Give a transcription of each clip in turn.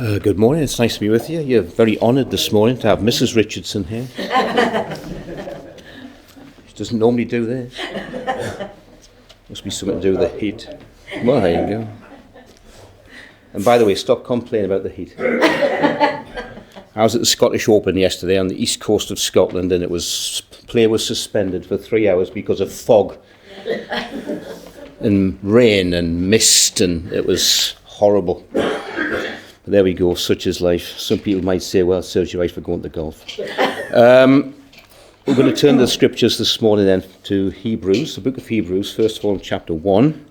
Good morning, it's nice to be with you. You're very honoured this morning to have Mrs. Richardson here. She doesn't normally do this. Must be something to do with the heat. Well, there you go. And by the way, stop complaining about the heat. I was at the Scottish Open yesterday on the east coast of Scotland, and play was suspended for 3 hours because of fog and rain and mist, and it was horrible. But there we go, such is life. Some people might say, well, it serves you right for going to golf. We're going to turn to the scriptures this morning then to Hebrews, the book of Hebrews, first of all, chapter 1.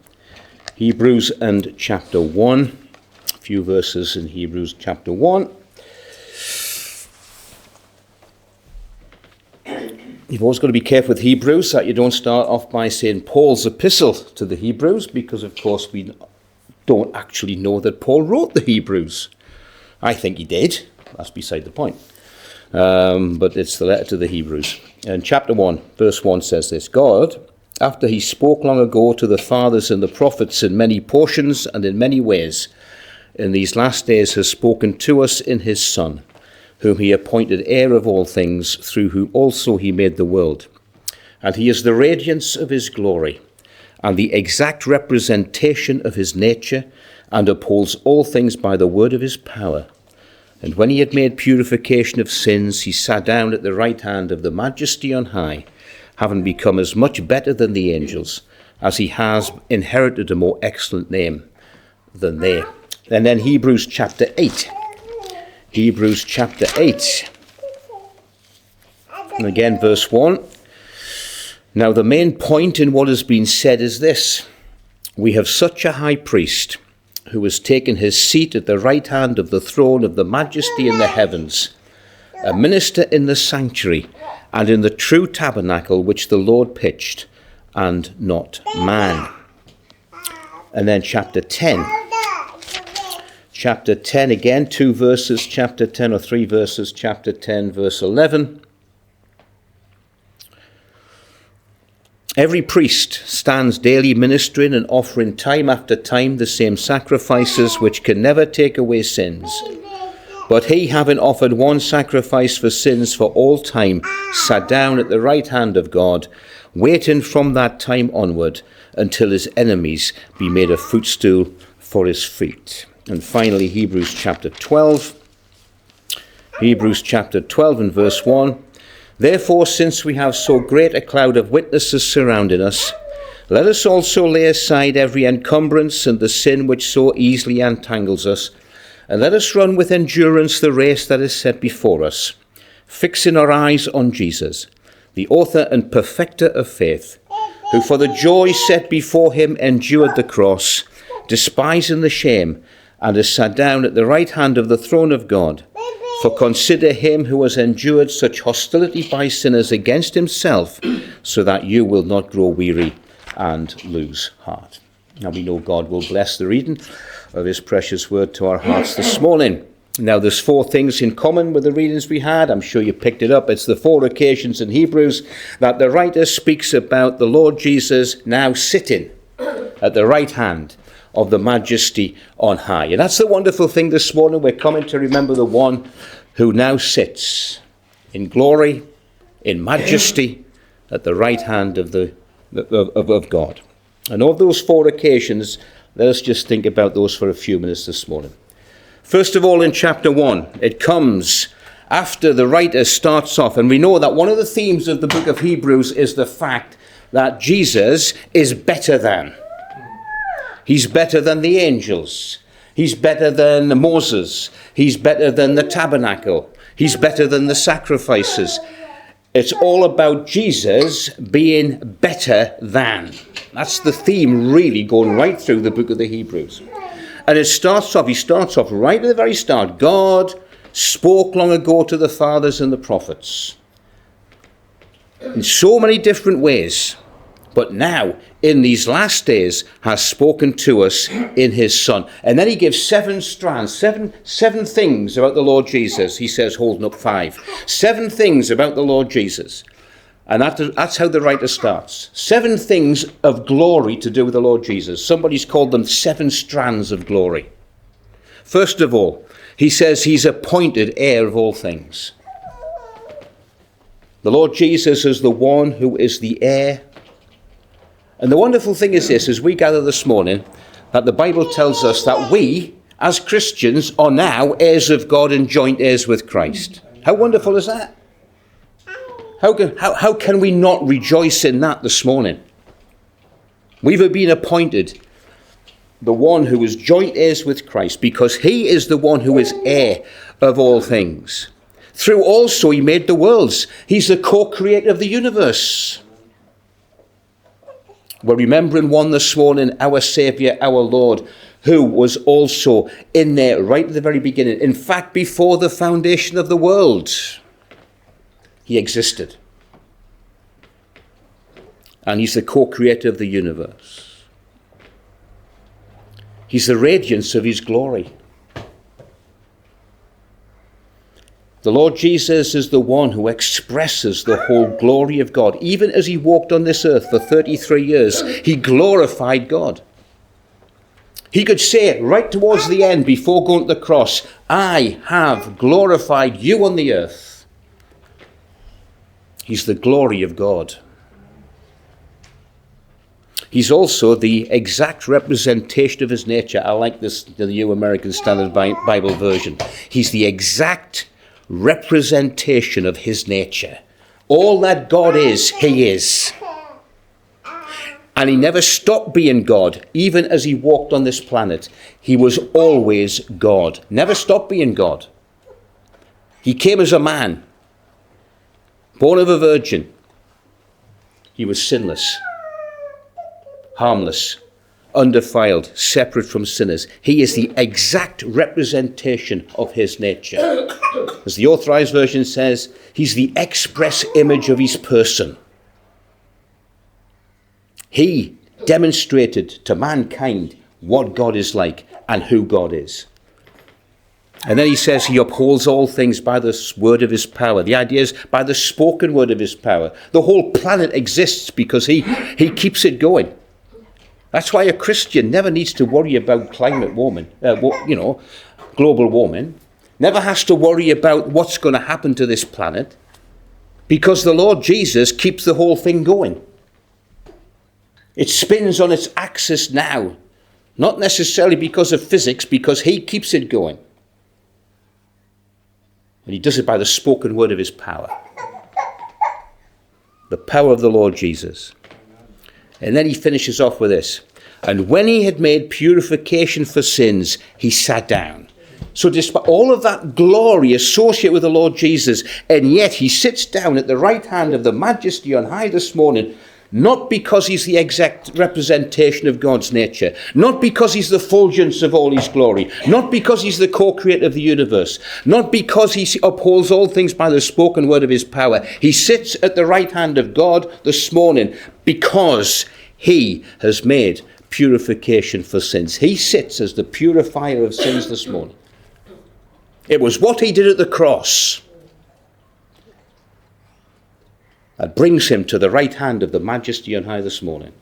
Hebrews and chapter 1. A few verses in Hebrews chapter 1. You've always got to be careful with Hebrews that you don't start off by saying Paul's epistle to the Hebrews, because of course we don't actually know that Paul wrote the Hebrews. I think he did. That's beside the point. But it's the letter to the Hebrews. And chapter 1, verse 1 says this: God, after he spoke long ago to the fathers and the prophets in many portions and in many ways, in these last days has spoken to us in his Son, whom he appointed heir of all things, through whom also he made the world. And he is the radiance of his glory, and the exact representation of his nature, and upholds all things by the word of his power. And when he had made purification of sins, he sat down at the right hand of the Majesty on high, having become as much better than the angels, as he has inherited a more excellent name than they. And then Hebrews chapter 8. Hebrews chapter 8. And again, verse 1. Now, the main point in what has been said is this: we have such a high priest who has taken his seat at the right hand of the throne of the Majesty in the heavens, a minister in the sanctuary and in the true tabernacle which the Lord pitched, and not man. And then chapter 10. Chapter 10 again, 2 verses, chapter 10, or 3 verses, chapter 10, verse 11. Every priest stands daily ministering and offering time after time the same sacrifices which can never take away sins. But he, having offered one sacrifice for sins for all time, sat down at the right hand of God, waiting from that time onward until his enemies be made a footstool for his feet. And finally, Hebrews chapter 12. Hebrews chapter 12 and verse 1. Therefore, since we have so great a cloud of witnesses surrounding us, let us also lay aside every encumbrance and the sin which so easily entangles us, and let us run with endurance the race that is set before us, fixing our eyes on Jesus, the author and perfecter of faith, who for the joy set before him endured the cross, despising the shame, and has sat down at the right hand of the throne of God. For consider him who has endured such hostility by sinners against himself, so that you will not grow weary and lose heart. Now we know God will bless the reading of his precious word to our hearts this morning. Now there's 4 things in common with the readings we had. I'm sure you picked it up. It's the 4 occasions in Hebrews that the writer speaks about the Lord Jesus now sitting at the right hand of the Majesty on high. And that's the wonderful thing this morning. We're coming to remember the one who now sits in glory, in majesty, at the right hand of God. And of those 4 occasions, let us just think about those for a few minutes this morning. First of all, in chapter 1, it comes after the writer starts off, and we know that one of the themes of the book of Hebrews is the fact that Jesus is better than. He's better than the angels. He's better than Moses. He's better than the tabernacle. He's better than the sacrifices. It's all about Jesus being better than. That's the theme really going right through the book of the Hebrews. And he starts off right at the very start. God spoke long ago to the fathers and the prophets in so many different ways. But now, in these last days, has spoken to us in his Son. And then he gives 7 strands, seven things about the Lord Jesus. He says, holding up 5. 7 things about the Lord Jesus. And that's how the writer starts. 7 things of glory to do with the Lord Jesus. Somebody's called them 7 strands of glory. First of all, he says he's appointed heir of all things. The Lord Jesus is the one who is the heir. And the wonderful thing is this, as we gather this morning, that the Bible tells us that we, as Christians, are now heirs of God and joint heirs with Christ. How wonderful is that? How can we not rejoice in that this morning? We've been appointed the one who is joint heirs with Christ, because he is the one who is heir of all things. Through also he made the worlds. He's the co-creator of the universe. We're remembering one this morning, our Saviour, our Lord, who was also in there right at the very beginning. In fact, before the foundation of the world, he existed. And he's the co-creator of the universe. He's the radiance of his glory. The Lord Jesus is the one who expresses the whole glory of God. Even as he walked on this earth for 33 years, he glorified God. He could say right towards the end, before going to the cross, I have glorified you on the earth. He's the glory of God. He's also the exact representation of his nature. I like this, the New American Standard Bible version. He's the exact representation of his nature. All that God is, he is. And he never stopped being God, even as he walked on this planet. He was always God. Never stopped being God. He came as a man, born of a virgin. He was sinless, harmless, undefiled, separate from sinners. He is the exact representation of his nature. As the Authorized Version says, he's the express image of his person. He demonstrated to mankind what God is like and who God is. And then he says he upholds all things by the word of his power. The idea is by the spoken word of his power. The whole planet exists because he keeps it going. That's why a Christian never needs to worry about climate warming, global warming. Never has to worry about what's going to happen to this planet, because the Lord Jesus keeps the whole thing going. It spins on its axis now, not necessarily because of physics, because he keeps it going. And he does it by the spoken word of his power. The power of the Lord Jesus. And then he finishes off with this. And when he had made purification for sins, he sat down. So despite all of that glory associated with the Lord Jesus, and yet he sits down at the right hand of the Majesty on high this morning, not because he's the exact representation of God's nature, not because he's the fulgence of all his glory, not because he's the co-creator of the universe, not because he upholds all things by the spoken word of his power. He sits at the right hand of God this morning because he has made purification for sins. He sits as the purifier of sins this morning. It was what he did at the cross that brings him to the right hand of the Majesty on high this morning,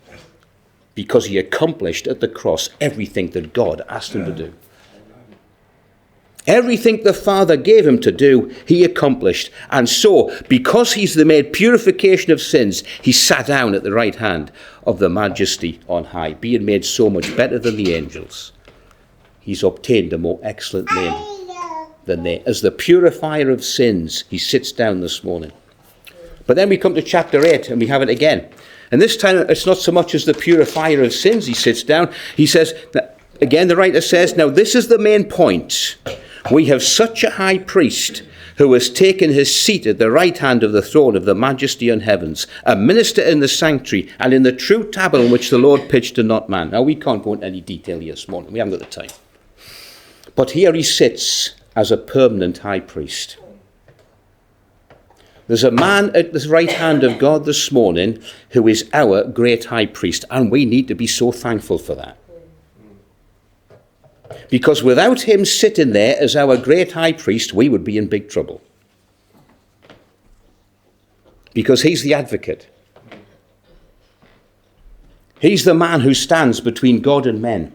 because he accomplished at the cross everything that God asked him to do. Everything the Father gave him to do, he accomplished. And so, because he's made purification of sins, he sat down at the right hand of the Majesty on high, being made so much better than the angels. He's obtained a more excellent name than they. As the purifier of sins, he sits down this morning. But then we come to chapter 8 and we have it again. And this time it's not so much as the purifier of sins he sits down. He says, again the writer says, now this is the main point. We have such a high priest who has taken his seat at the right hand of the throne of the Majesty on heavens, a minister in the sanctuary and in the true tabernacle in which the Lord pitched and not man. Now we can't go into any detail here this morning. We haven't got the time. But here he sits as a permanent high priest. There's a man at the right hand of God this morning who is our great high priest, and we need to be so thankful for that. Because without him sitting there as our great high priest, we would be in big trouble. Because he's the advocate. He's the man who stands between God and men.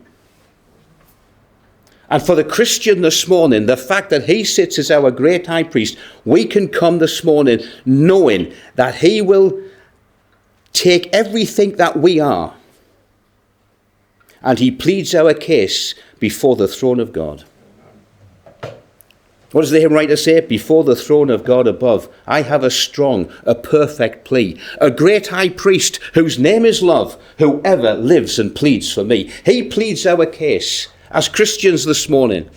And for the Christian this morning, the fact that he sits as our great high priest, we can come this morning knowing that he will take everything that we are and he pleads our case before the throne of God. What does the hymn writer say? Before the throne of God above, I have a strong, a perfect plea. A great high priest whose name is love, who ever lives and pleads for me. He pleads our case. As Christians this morning,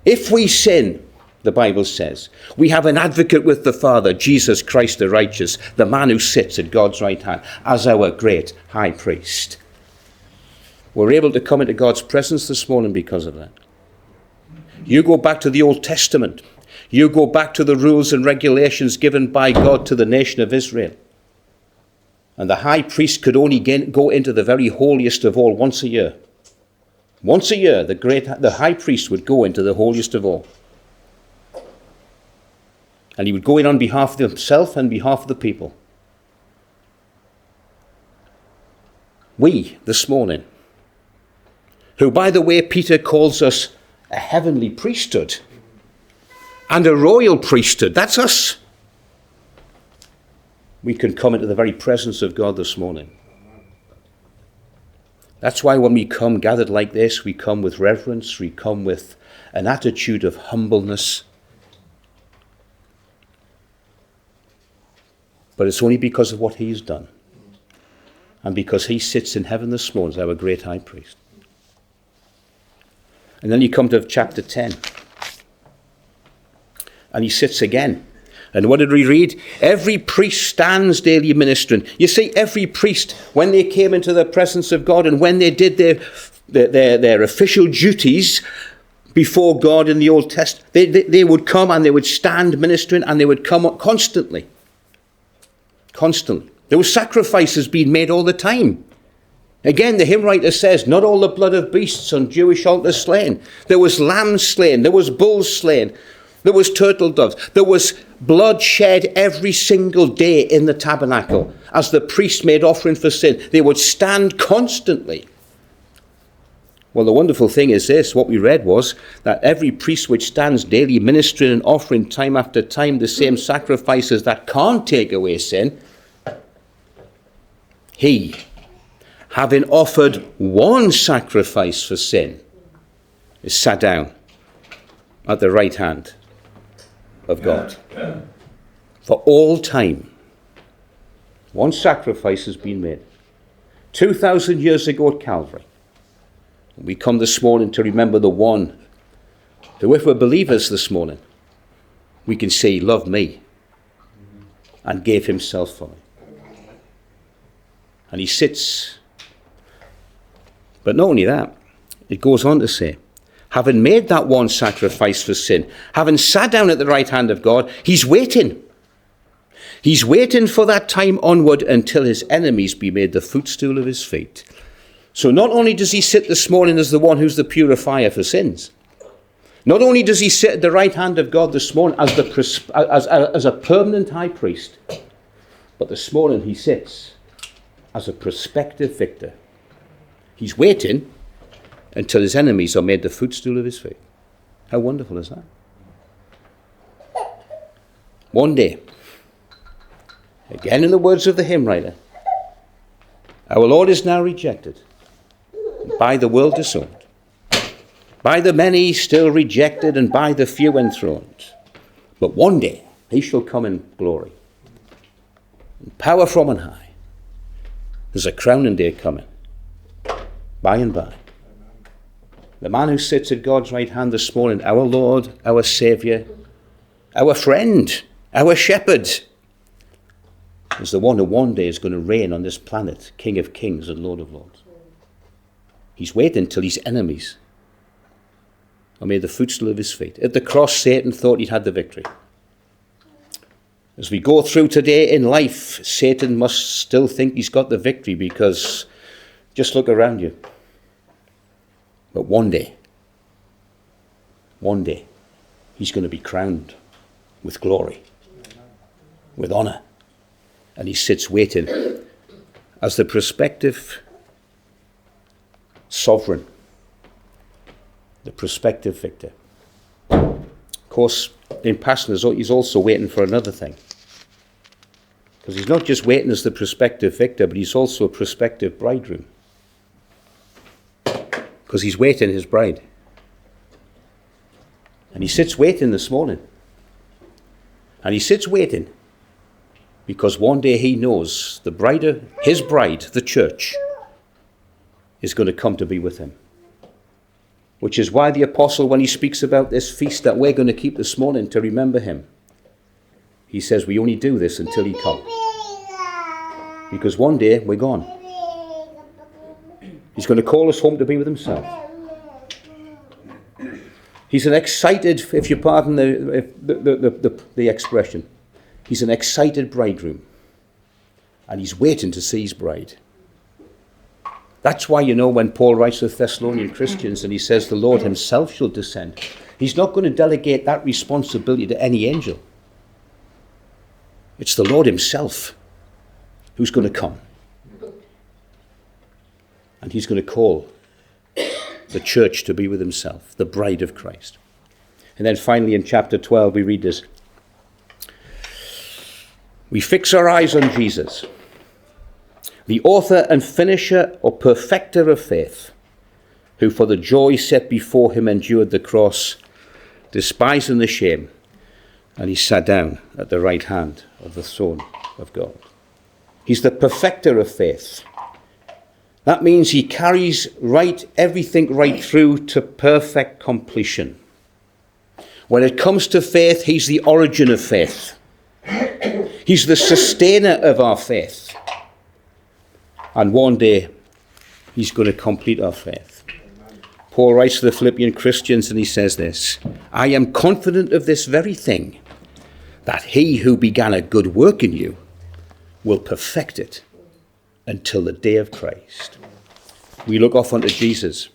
if we sin, the Bible says, we have an advocate with the Father, Jesus Christ the righteous, the man who sits at God's right hand as our great high priest. We're able to come into God's presence this morning because of that. You go back to the Old Testament. You go back to the rules and regulations given by God to the nation of Israel. And the high priest could only go into the very holiest of all once a year. Once a year, the high priest would go into the holiest of all. And he would go in on behalf of himself and behalf of the people. We, this morning, who, by the way, Peter calls us a heavenly priesthood and a royal priesthood, that's us. We can come into the very presence of God this morning. That's why when we come gathered like this, we come with reverence, we come with an attitude of humbleness. But it's only because of what he's done. And because he sits in heaven this morning as our great high priest. And then you come to chapter 10. And he sits again. And what did we read? Every priest stands daily ministering. You see, every priest, when they came into the presence of God and when they did their official duties before God in the Old Testament, they would come and they would stand ministering, and they would come up constantly. Constantly. There were sacrifices being made all the time. Again, the hymn writer says, not all the blood of beasts on Jewish altars slain. There was lambs slain. There was bulls slain. There was turtle doves. There was blood shed every single day in the tabernacle. As the priest made offering for sin, they would stand constantly. Well, the wonderful thing is this, what we read was that every priest which stands daily ministering and offering time after time the same sacrifices that can't take away sin, he, having offered one sacrifice for sin, is sat down at the right hand of God. For all time, one sacrifice has been made. 2,000 years ago at Calvary. We come this morning to remember the one who, if we're believers this morning, we can say, he loved me and gave himself for me. And he sits. But not only that, it goes on to say, having made that one sacrifice for sin, having sat down at the right hand of God, he's waiting. He's waiting for that time onward until his enemies be made the footstool of his feet. So not only does he sit this morning as the one who's the purifier for sins, not only does he sit at the right hand of God this morning as a permanent high priest, but this morning he sits as a prospective victor. He's waiting until his enemies are made the footstool of his feet. How wonderful is that? One day, again in the words of the hymn writer, our Lord is now rejected, by the world disowned, by the many still rejected, and by the few enthroned. But one day he shall come in glory, in power from on high. There's a crowning day coming, by and by. The man who sits at God's right hand this morning, our Lord, our Saviour, our friend, our shepherd, is the one who one day is going to reign on this planet, King of kings and Lord of lords. He's waiting till his enemies are made the footstool of his feet. At the cross, Satan thought he'd had the victory. As we go through today in life, Satan must still think he's got the victory, because just look around you. But one day, he's going to be crowned with glory, with honor. And he sits waiting as the prospective sovereign The prospective victor. Of course, in passing, he's also waiting for another thing. Because he's not just waiting as the prospective victor, but he's also a prospective bridegroom. Because he's waiting his bride. And he sits waiting this morning. And he sits waiting because one day he knows the bride, his bride, the church, is going to come to be with him. Which is why the apostle, when he speaks about this feast that we're going to keep this morning to remember him, he says we only do this until he comes. Because one day we're gone. He's going to call us home to be with himself. He's an excited, if you pardon the expression, he's an excited bridegroom. And he's waiting to see his bride. That's why, when Paul writes to the Thessalonian Christians and he says the Lord himself shall descend, he's not going to delegate that responsibility to any angel. It's the Lord himself who's going to come. And he's going to call the church to be with himself, the bride of Christ. And then finally in chapter 12 we read this. We fix our eyes on Jesus, the author and finisher or perfecter of faith, who for the joy set before him endured the cross, despising the shame, and he sat down at the right hand of the throne of God. He's the perfecter of faith. That means he carries everything right through to perfect completion. When it comes to faith, he's the origin of faith. He's the sustainer of our faith. And one day, he's going to complete our faith. Paul writes to the Philippian Christians and he says this, I am confident of this very thing, that he who began a good work in you will perfect it until the day of Christ. We look off unto Jesus.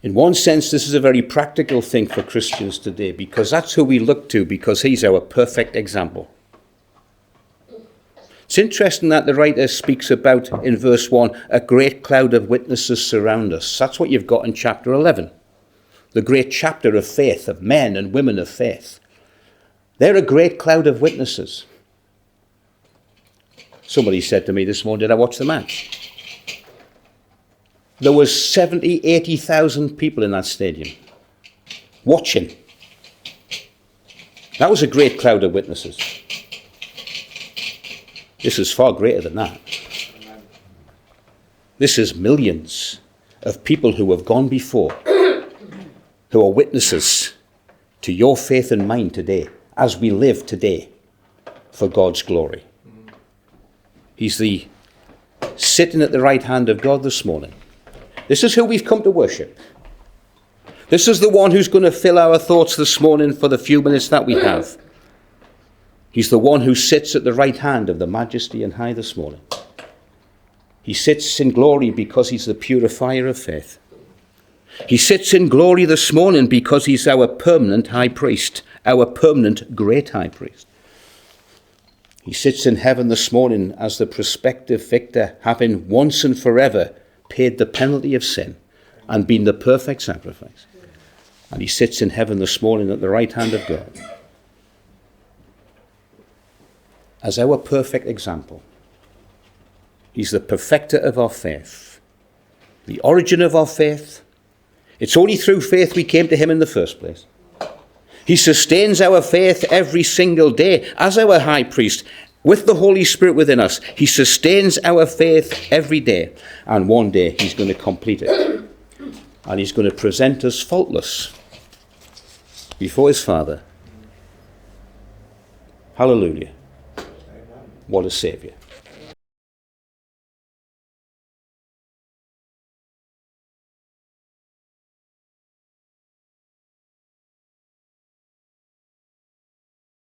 In one sense, this is a very practical thing for Christians today, because that's who we look to, because he's our perfect example. It's interesting that the writer speaks about, in verse 1, a great cloud of witnesses surround us. That's what you've got in chapter 11. The great chapter of faith, of men and women of faith. They're a great cloud of witnesses. Somebody said to me this morning, did I watch the match? There was 70, 80,000 people in that stadium watching. That was a great cloud of witnesses. This is far greater than that. This is millions of people who have gone before, who are witnesses to your faith and mine today, as we live today for God's glory. He's sitting at the right hand of God this morning. This is who we've come to worship. This is the one who's going to fill our thoughts this morning for the few minutes that we have. He's the one who sits at the right hand of the Majesty and High this morning. He sits in glory because he's the purifier of faith. He sits in glory this morning because he's our permanent high priest, our permanent great high priest. He sits in heaven this morning as the prospective victor, having once and forever paid the penalty of sin and been the perfect sacrifice. And he sits in heaven this morning at the right hand of God as our perfect example. He's the perfecter of our faith, the origin of our faith. It's only through faith we came to him in the first place. He sustains our faith every single day as our high priest with the Holy Spirit within us. He sustains our faith every day, and one day he's going to complete it. And he's going to present us faultless before his Father. Hallelujah. What a Saviour.